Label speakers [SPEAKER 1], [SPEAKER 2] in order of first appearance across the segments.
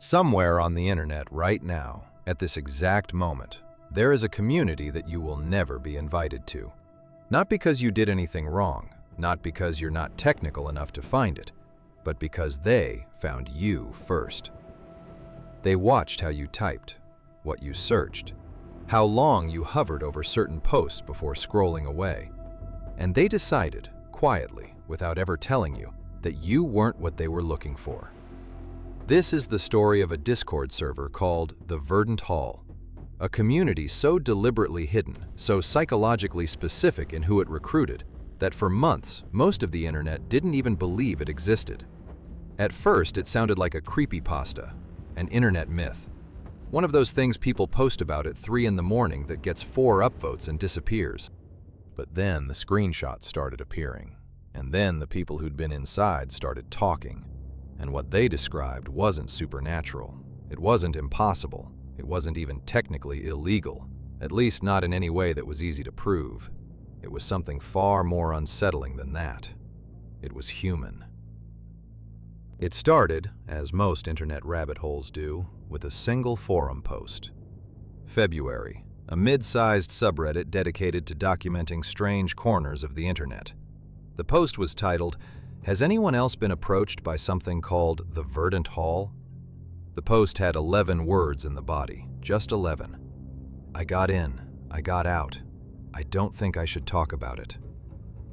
[SPEAKER 1] Somewhere on the internet right now, at this exact moment, there is a community that you will never be invited to. Not because you did anything wrong, not because you're not technical enough to find it, but because they found you first. They watched how you typed, what you searched, how long you hovered over certain posts before scrolling away, and they decided, quietly, without ever telling you, that you weren't what they were looking for. This is the story of a Discord server called the Verdant Hall, a community so deliberately hidden, so psychologically specific in who it recruited, that for months, most of the internet didn't even believe it existed. At first, it sounded like a creepypasta, an internet myth. One of those things people post about at 3 in the morning that gets 4 upvotes and disappears. But then the screenshots started appearing, and then the people who'd been inside started talking. And what they described wasn't supernatural. It wasn't impossible. It wasn't even technically illegal, at least not in any way that was easy to prove. It was something far more unsettling than that. It was human. It started, as most internet rabbit holes do, with a single forum post. February, a mid-sized subreddit dedicated to documenting strange corners of the internet. The post was titled, "Has anyone else been approached by something called the Verdant Hall?" The post had 11 words in the body, just 11. I got in, I got out. I don't think I should talk about it.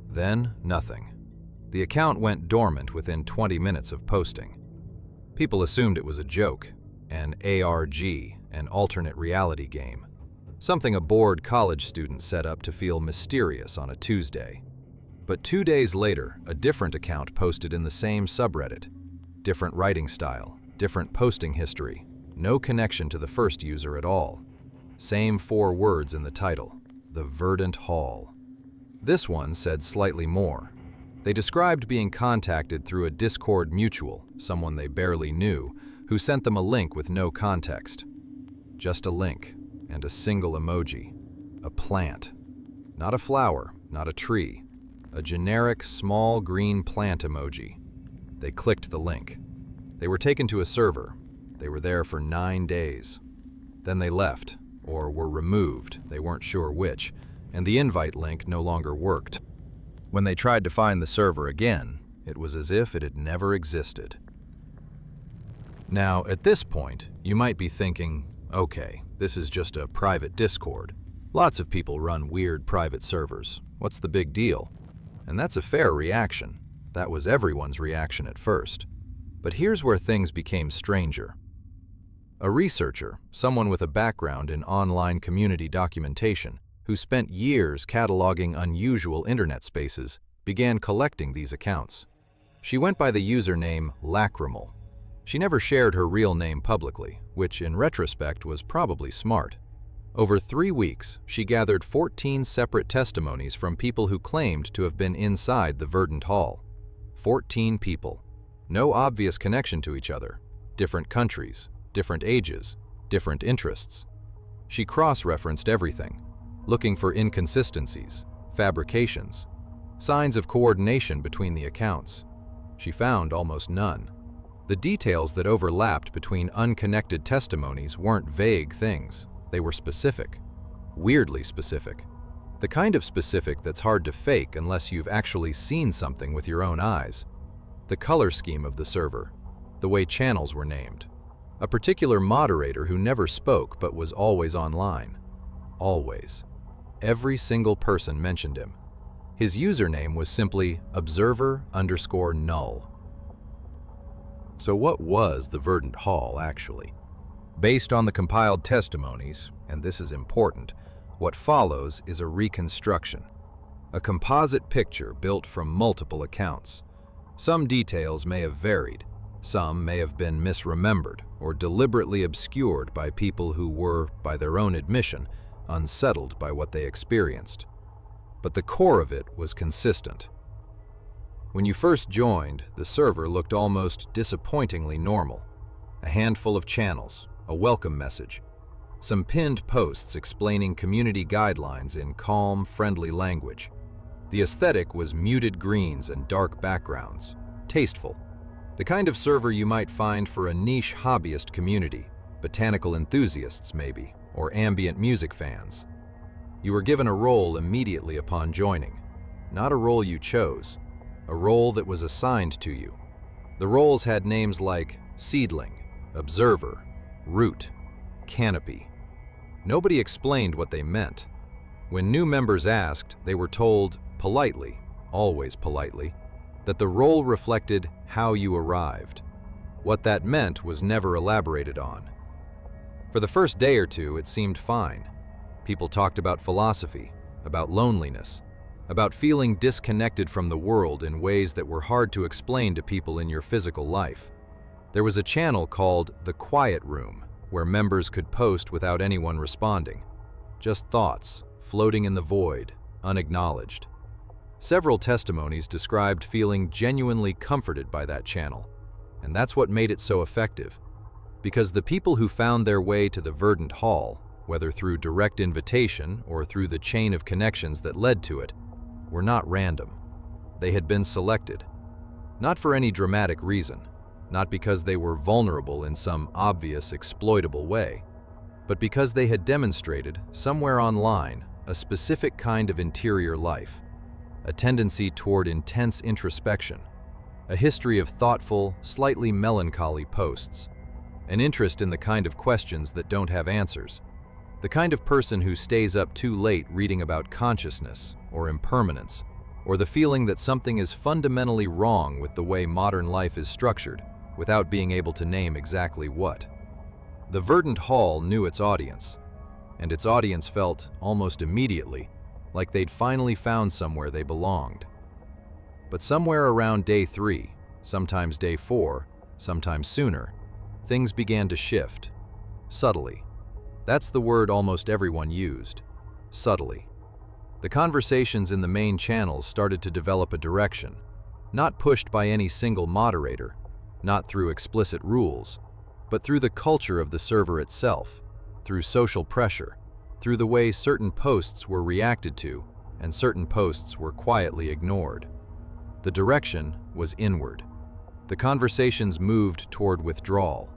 [SPEAKER 1] Then, nothing. The account went dormant within 20 minutes of posting. People assumed it was a joke, an ARG, an alternate reality game, something a bored college student set up to feel mysterious on a Tuesday. But 2 days later, a different account posted in the same subreddit. Different writing style, different posting history, no connection to the first user at all. Same 4 words in the title, the Verdant Hall. This one said slightly more. They described being contacted through a Discord mutual, someone they barely knew, who sent them a link with no context. Just a link and a single emoji, a plant. Not a flower, not a tree. A generic small green plant emoji. They clicked the link. They were taken to a server. They were there for 9 days. Then they left, or were removed, they weren't sure which, and the invite link no longer worked. When they tried to find the server again, it was as if it had never existed. Now, at this point, you might be thinking, okay, this is just a private Discord. Lots of people run weird private servers. What's the big deal? And that's a fair reaction. That was everyone's reaction at first. But here's where things became stranger. A researcher, someone with a background in online community documentation, who spent years cataloging unusual internet spaces, began collecting these accounts. She went by the username Lacrimal. She never shared her real name publicly, which in retrospect was probably smart. Over 3 weeks, she gathered 14 separate testimonies from people who claimed to have been inside the Verdant Hall. 14 people. No obvious connection to each other. Different countries, different ages, different interests. She cross-referenced everything, looking for inconsistencies, fabrications, signs of coordination between the accounts. She found almost none. The details that overlapped between unconnected testimonies weren't vague things. They were specific, weirdly specific. The kind of specific that's hard to fake unless you've actually seen something with your own eyes. The color scheme of the server, the way channels were named, a particular moderator who never spoke but was always online. Always. Every single person mentioned him. His username was simply observer_null. So what was the Verdant Hall actually? Based on the compiled testimonies, and this is important, what follows is a reconstruction, a composite picture built from multiple accounts. Some details may have varied, some may have been misremembered or deliberately obscured by people who were, by their own admission, unsettled by what they experienced. But the core of it was consistent. When you first joined, the server looked almost disappointingly normal. A handful of channels, a welcome message, some pinned posts explaining community guidelines in calm, friendly language. The aesthetic was muted greens and dark backgrounds, tasteful. The kind of server you might find for a niche hobbyist community, botanical enthusiasts maybe, or ambient music fans. You were given a role immediately upon joining. Not a role you chose, a role that was assigned to you. The roles had names like Seedling, Observer, Root, Canopy. Nobody explained what they meant. When new members asked, they were told, politely, always politely, that the role reflected how you arrived. What that meant was never elaborated on. For the first day or two, it seemed fine. People talked about philosophy, about loneliness, about feeling disconnected from the world in ways that were hard to explain to people in your physical life. There was a channel called the Quiet Room, where members could post without anyone responding. Just thoughts, floating in the void, unacknowledged. Several testimonies described feeling genuinely comforted by that channel, and that's what made it so effective. Because the people who found their way to the Verdant Hall, whether through direct invitation or through the chain of connections that led to it, were not random. They had been selected. Not for any dramatic reason, not because they were vulnerable in some obvious, exploitable way, but because they had demonstrated, somewhere online, a specific kind of interior life, a tendency toward intense introspection, a history of thoughtful, slightly melancholy posts, an interest in the kind of questions that don't have answers, the kind of person who stays up too late reading about consciousness or impermanence, or the feeling that something is fundamentally wrong with the way modern life is structured, without being able to name exactly what. The Verdant Hall knew its audience, and its audience felt, almost immediately, like they'd finally found somewhere they belonged. But somewhere around day 3, sometimes day 4, sometimes sooner, things began to shift. Subtly. That's the word almost everyone used. Subtly. The conversations in the main channels started to develop a direction, not pushed by any single moderator, not through explicit rules, but through the culture of the server itself, through social pressure, through the way certain posts were reacted to and certain posts were quietly ignored. The direction was inward. The conversations moved toward withdrawal,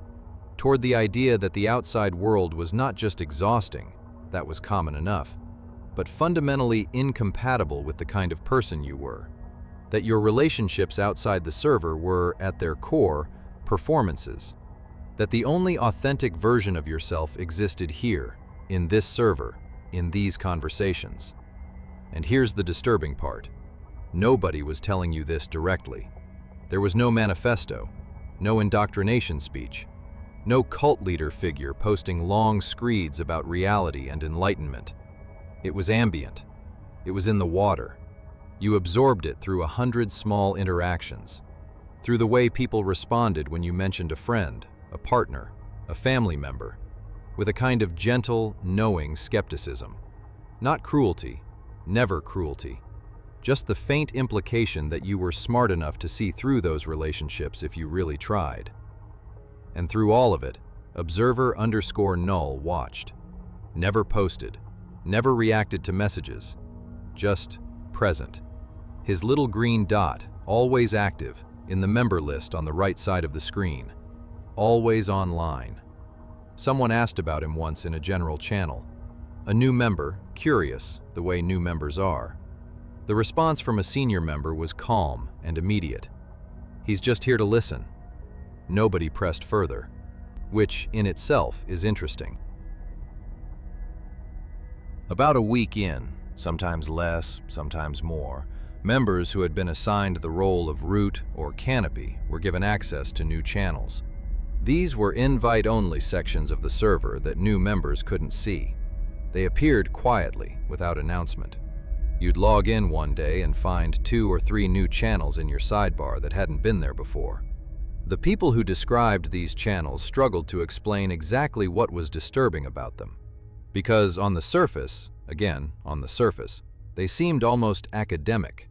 [SPEAKER 1] toward the idea that the outside world was not just exhausting, that was common enough, but fundamentally incompatible with the kind of person you were, that your relationships outside the server were, at their core, performances, that the only authentic version of yourself existed here, in this server, in these conversations. And here's the disturbing part. Nobody was telling you this directly. There was no manifesto, no indoctrination speech, no cult leader figure posting long screeds about reality and enlightenment. It was ambient. It was in the water. You absorbed it through 100 small interactions, through the way people responded when you mentioned a friend, a partner, a family member, with a kind of gentle, knowing skepticism. Not cruelty, never cruelty, just the faint implication that you were smart enough to see through those relationships if you really tried. And through all of it, Observer_Null watched. Never posted, never reacted to messages, just present. His little green dot, always active, in the member list on the right side of the screen. Always online. Someone asked about him once in a general channel. A new member, curious, the way new members are. The response from a senior member was calm and immediate. He's just here to listen. Nobody pressed further, which in itself is interesting. About a week in, sometimes less, sometimes more, members who had been assigned the role of root or canopy were given access to new channels. These were invite-only sections of the server that new members couldn't see. They appeared quietly, without announcement. You'd log in one day and find 2 or 3 new channels in your sidebar that hadn't been there before. The people who described these channels struggled to explain exactly what was disturbing about them. Because on the surface, again, on the surface, they seemed almost academic.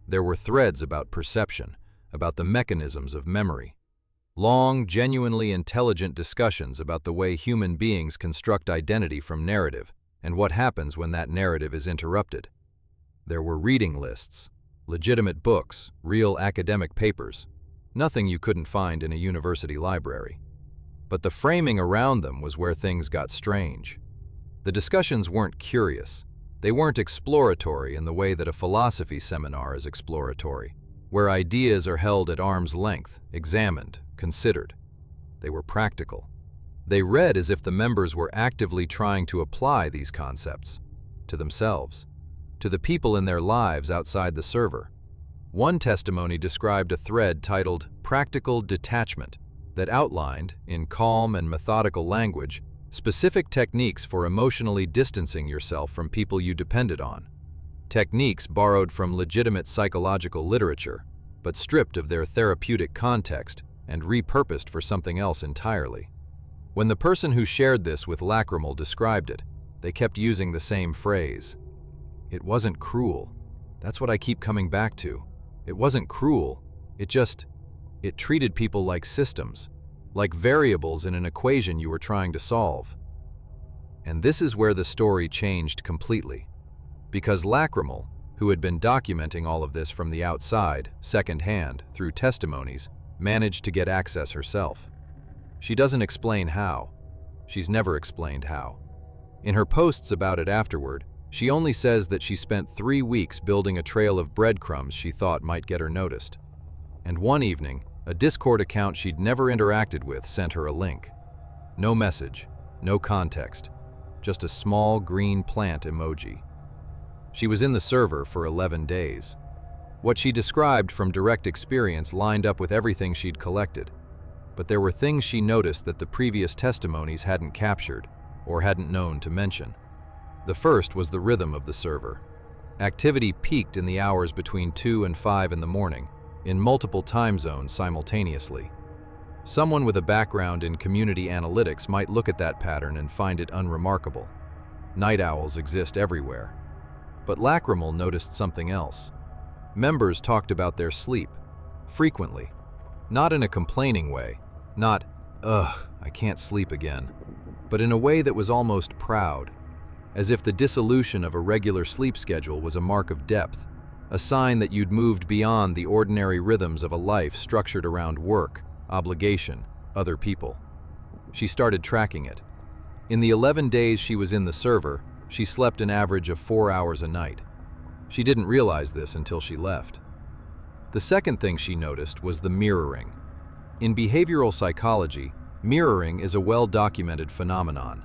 [SPEAKER 1] There were threads about perception, about the mechanisms of memory. Long, genuinely intelligent discussions about the way human beings construct identity from narrative and what happens when that narrative is interrupted. There were reading lists, legitimate books, real academic papers. nothing you couldn't find in a university library. But the framing around them was where things got strange. The discussions weren't curious. They weren't exploratory in the way that a philosophy seminar is exploratory, where ideas are held at arm's length, examined, considered. They were practical. They read as if the members were actively trying to apply these concepts to themselves, to the people in their lives outside the server. One testimony described a thread titled "Practical Detachment" that outlined, in calm and methodical language, specific techniques for emotionally distancing yourself from people you depended on. Techniques borrowed from legitimate psychological literature, but stripped of their therapeutic context and repurposed for something else entirely. When the person who shared this with Lacrimal described it, they kept using the same phrase. It wasn't cruel. That's what I keep coming back to. It wasn't cruel. It treated people like systems, like variables in an equation you were trying to solve. And this is where the story changed completely. Because Lacrimal, who had been documenting all of this from the outside, secondhand, through testimonies, managed to get access herself. She doesn't explain how. She's never explained how. In her posts about it afterward, she only says that she spent 3 weeks building a trail of breadcrumbs she thought might get her noticed. And one evening, a Discord account she'd never interacted with sent her a link. No message, no context, just a small green plant emoji. She was in the server for 11 days. What she described from direct experience lined up with everything she'd collected. But there were things she noticed that the previous testimonies hadn't captured, or hadn't known to mention. The first was the rhythm of the server. Activity peaked in the hours between 2 and 5 in the morning, in multiple time zones simultaneously. Someone with a background in community analytics might look at that pattern and find it unremarkable. Night owls exist everywhere. But Lacrimal noticed something else. Members talked about their sleep, frequently. Not in a complaining way, not, "Ugh, I can't sleep again," but in a way that was almost proud, as if the dissolution of a regular sleep schedule was a mark of depth, a sign that you'd moved beyond the ordinary rhythms of a life structured around work, obligation, other people. She started tracking it. In the 11 days she was in the server, she slept an average of 4 hours a night. She didn't realize this until she left. The second thing she noticed was the mirroring. In behavioral psychology, mirroring is a well-documented phenomenon.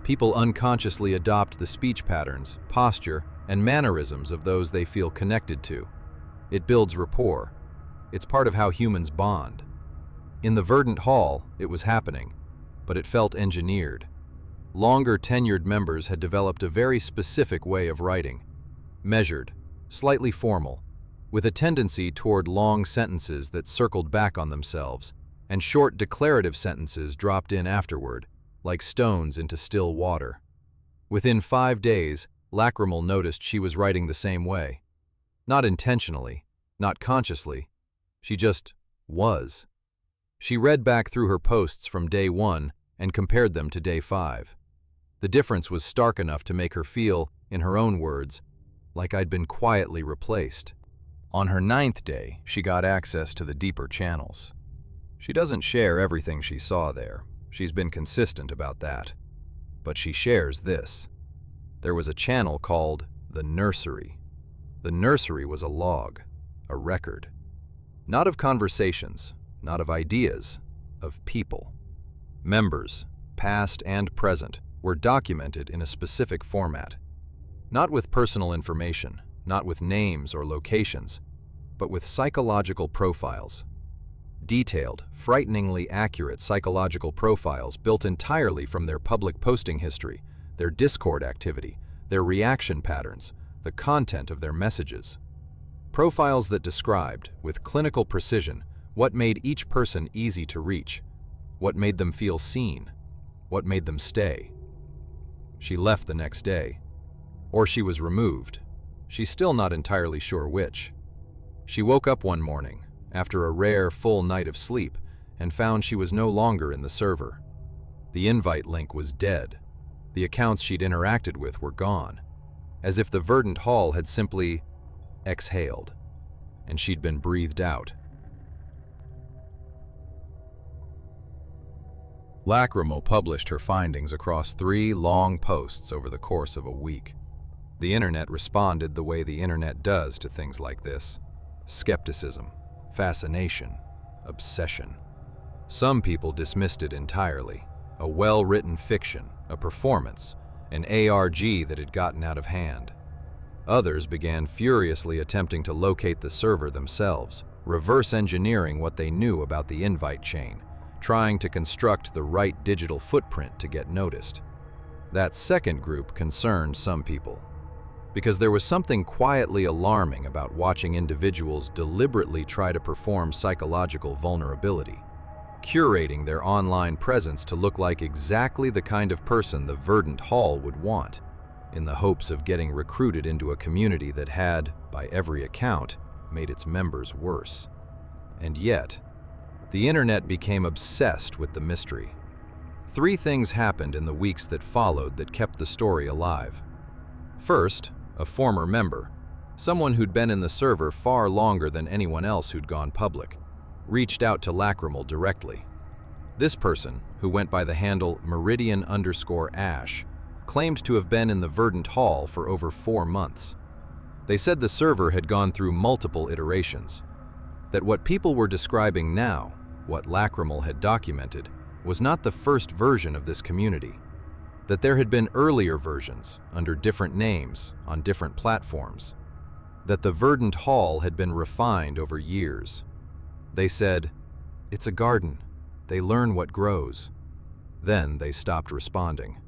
[SPEAKER 1] People unconsciously adopt the speech patterns, posture, and mannerisms of those they feel connected to. It builds rapport. It's part of how humans bond. In the Verdant Hall, it was happening, but it felt engineered. Longer tenured members had developed a very specific way of writing. Measured, slightly formal, with a tendency toward long sentences that circled back on themselves, and short declarative sentences dropped in afterward, like stones into still water. Within 5 days, Lacrimal noticed she was writing the same way. Not intentionally, not consciously. She just was. She read back through her posts from day 1 and compared them to day 5. The difference was stark enough to make her feel, in her own words, like I'd been quietly replaced. On her 9th day, she got access to the deeper channels. She doesn't share everything she saw there. She's been consistent about that. But she shares this. There was a channel called the Nursery. The Nursery was a log, a record. Not of conversations, not of ideas, of people. Members, past and present, were documented in a specific format. Not with personal information, not with names or locations, but with psychological profiles. Detailed, frighteningly accurate psychological profiles built entirely from their public posting history, their Discord activity, their reaction patterns, the content of their messages. Profiles that described, with clinical precision, what made each person easy to reach, what made them feel seen, what made them stay. She left the next day. Or she was removed. She's still not entirely sure which. She woke up one morning, after a rare full night of sleep, and found she was no longer in the server. The invite link was dead. The accounts she'd interacted with were gone, as if the Verdant Hall had simply exhaled, and she'd been breathed out. Lacrimel published her findings across 3 long posts over the course of a week. The internet responded the way the internet does to things like this: skepticism, fascination, obsession. Some people dismissed it entirely: a well-written fiction, a performance, an ARG that had gotten out of hand. Others began furiously attempting to locate the server themselves, reverse engineering what they knew about the invite chain, trying to construct the right digital footprint to get noticed. That second group concerned some people, because there was something quietly alarming about watching individuals deliberately try to perform psychological vulnerability, curating their online presence to look like exactly the kind of person the Verdant Hall would want, in the hopes of getting recruited into a community that had, by every account, made its members worse. And yet, the internet became obsessed with the mystery. 3 things happened in the weeks that followed that kept the story alive. First, a former member, someone who'd been in the server far longer than anyone else who'd gone public, reached out to Lacrimel directly. This person, who went by the handle Meridian_Ash, claimed to have been in the Verdant Hall for over 4 months. They said the server had gone through multiple iterations, that what people were describing now, what Lacrimel had documented, was not the first version of this community, that there had been earlier versions, under different names, on different platforms, that the Verdant Hall had been refined over years. They said, "It's a garden. They learn what grows." Then they stopped responding.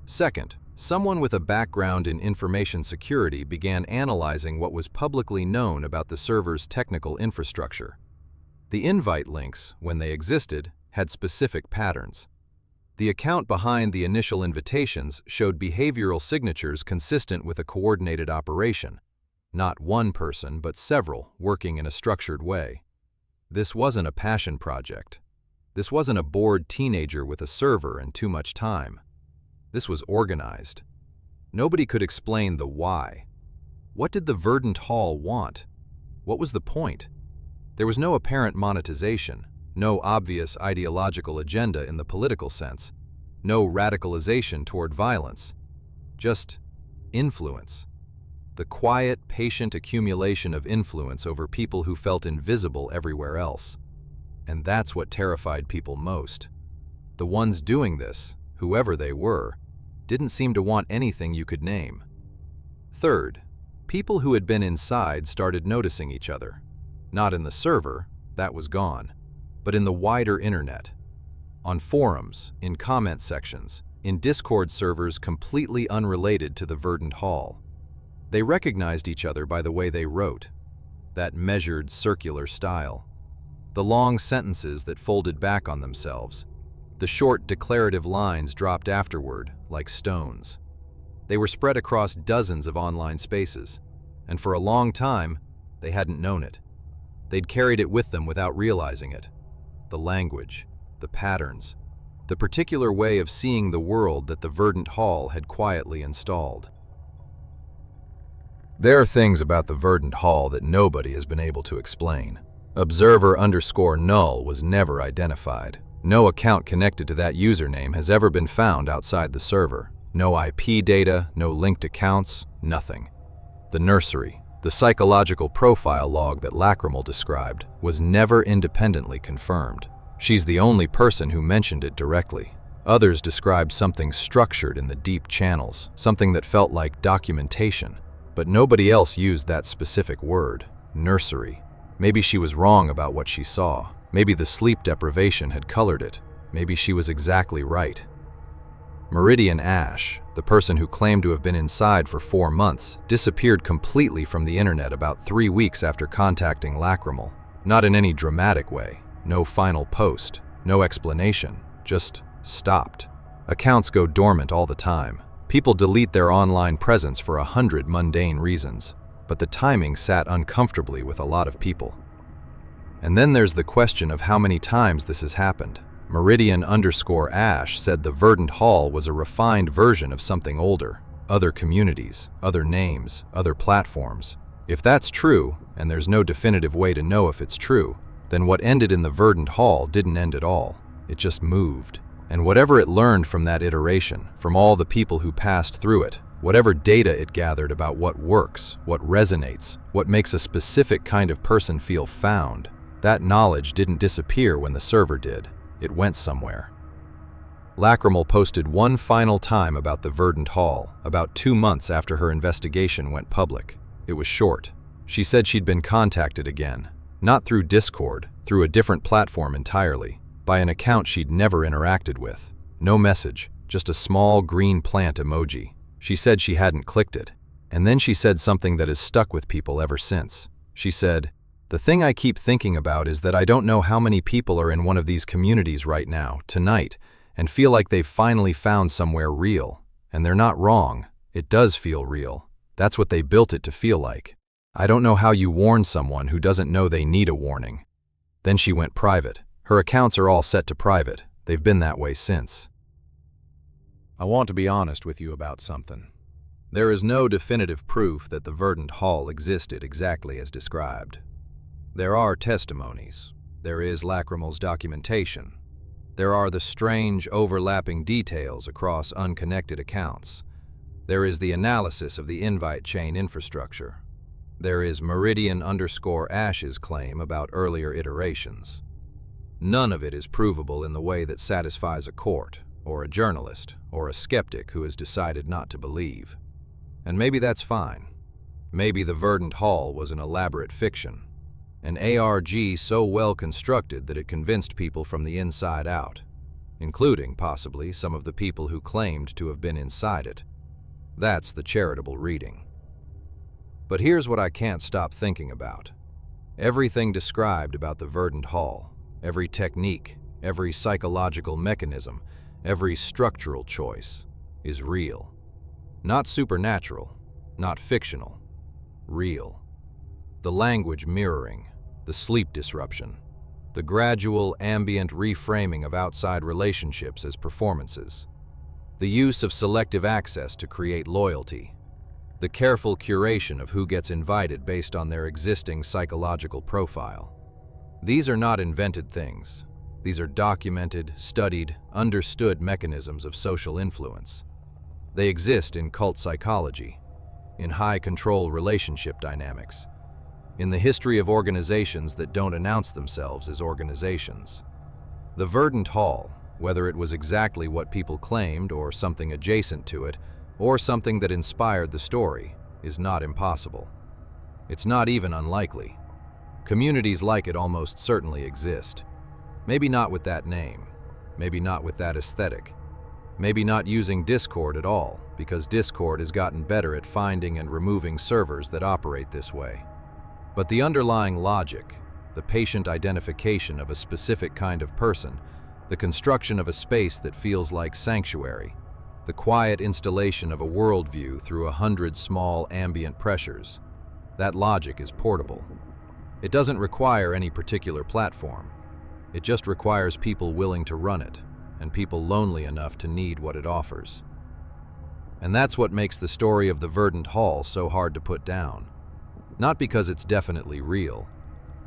[SPEAKER 1] Second, someone with a background in information security began analyzing what was publicly known about the server's technical infrastructure. The invite links, when they existed, had specific patterns. The account behind the initial invitations showed behavioral signatures consistent with a coordinated operation, not one person but several working in a structured way. This wasn't a passion project. This wasn't a bored teenager with a server and too much time. This was organized. Nobody could explain the why. What did the Verdant Hall want? What was the point? There was no apparent monetization, no obvious ideological agenda in the political sense, no radicalization toward violence, just influence. The quiet, patient accumulation of influence over people who felt invisible everywhere else. And that's what terrified people most. The ones doing this, whoever they were, didn't seem to want anything you could name. Third, people who had been inside started noticing each other. Not in the server, that was gone, but in the wider internet. On forums, in comment sections, in Discord servers completely unrelated to the Verdant Hall. They recognized each other by the way they wrote, that measured circular style. The long sentences that folded back on themselves, the short declarative lines dropped afterward like stones. They were spread across dozens of online spaces, and for a long time, they hadn't known it. They'd carried it with them without realizing it. The language, the patterns, the particular way of seeing the world that the Verdant Hall had quietly installed. There are things about the Verdant Hall that nobody has been able to explain. Observer_null was never identified. No account connected to that username has ever been found outside the server. No IP data, no linked accounts, nothing. The nursery, the psychological profile log that Lacrimel described, was never independently confirmed. She's the only person who mentioned it directly. Others described something structured in the deep channels, something that felt like documentation. But nobody else used that specific word, nursery. Maybe she was wrong about what she saw. Maybe the sleep deprivation had colored it. Maybe she was exactly right. Meridian_Ash, the person who claimed to have been inside for 4 months, disappeared completely from the internet about 3 weeks after contacting Lacrimel. Not in any dramatic way. No final post. No explanation. Just stopped. Accounts go dormant all the time. People delete their online presence for 100 mundane reasons. But the timing sat uncomfortably with a lot of people. And then there's the question of how many times this has happened. Meridian_Ash said the Verdant Hall was a refined version of something older, other communities, other names, other platforms. If that's true, and there's no definitive way to know if it's true, then what ended in the Verdant Hall didn't end at all. It just moved. And whatever it learned from that iteration, from all the people who passed through it, whatever data it gathered about what works, what resonates, what makes a specific kind of person feel found, that knowledge didn't disappear when the server did. It went somewhere. Lacrimal posted one final time about the Verdant Hall, about 2 months after her investigation went public. It was short. She said she'd been contacted again, not through Discord, through a different platform entirely, by an account she'd never interacted with. No message, just a small green plant emoji. She said she hadn't clicked it. And then she said something that has stuck with people ever since. She said, "The thing I keep thinking about is that I don't know how many people are in one of these communities right now, tonight, and feel like they've finally found somewhere real. And they're not wrong. It does feel real. That's what they built it to feel like. I don't know how you warn someone who doesn't know they need a warning." Then she went private. Her accounts are all set to private. They've been that way since. I want to be honest with you about something. There is no definitive proof that the Verdant Hall existed exactly as described. There are testimonies. There is Lacrimal's documentation. There are the strange, overlapping details across unconnected accounts. There is the analysis of the invite chain infrastructure. There is Meridian_Ash's claim about earlier iterations. None of it is provable in the way that satisfies a court, or a journalist, or a skeptic who has decided not to believe. And maybe that's fine. Maybe the Verdant Hall was an elaborate fiction, an ARG so well constructed that it convinced people from the inside out, including, possibly, some of the people who claimed to have been inside it. That's the charitable reading. But here's what I can't stop thinking about. Everything described about the Verdant Hall, every technique, every psychological mechanism, every structural choice, is real. Not supernatural, not fictional, real. The language mirroring, the sleep disruption, the gradual ambient reframing of outside relationships as performances, the use of selective access to create loyalty, the careful curation of who gets invited based on their existing psychological profile. These are not invented things. These are documented, studied, understood mechanisms of social influence. They exist in cult psychology, in high-control relationship dynamics, in the history of organizations that don't announce themselves as organizations. The Verdant Hall, whether it was exactly what people claimed or something adjacent to it, or something that inspired the story, is not impossible. It's not even unlikely. Communities like it almost certainly exist. Maybe not with that name, maybe not with that aesthetic, maybe not using Discord at all, because Discord has gotten better at finding and removing servers that operate this way. But the underlying logic, the patient identification of a specific kind of person, the construction of a space that feels like sanctuary, the quiet installation of a worldview through 100 small ambient pressures, that logic is portable. It doesn't require any particular platform. It just requires people willing to run it, and people lonely enough to need what it offers. And that's what makes the story of the Verdant Hall so hard to put down. Not because it's definitely real,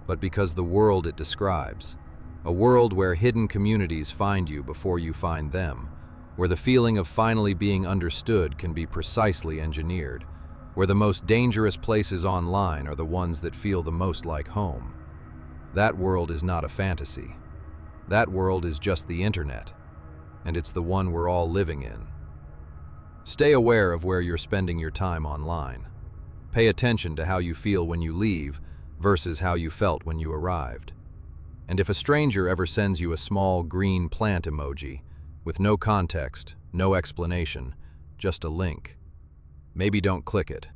[SPEAKER 1] but because the world it describes, a world where hidden communities find you before you find them, where the feeling of finally being understood can be precisely engineered, where the most dangerous places online are the ones that feel the most like home. That world is not a fantasy. That world is just the internet, and it's the one we're all living in. Stay aware of where you're spending your time online. Pay attention to how you feel when you leave versus how you felt when you arrived. And if a stranger ever sends you a small green plant emoji, with no context, no explanation, just a link, maybe don't click it.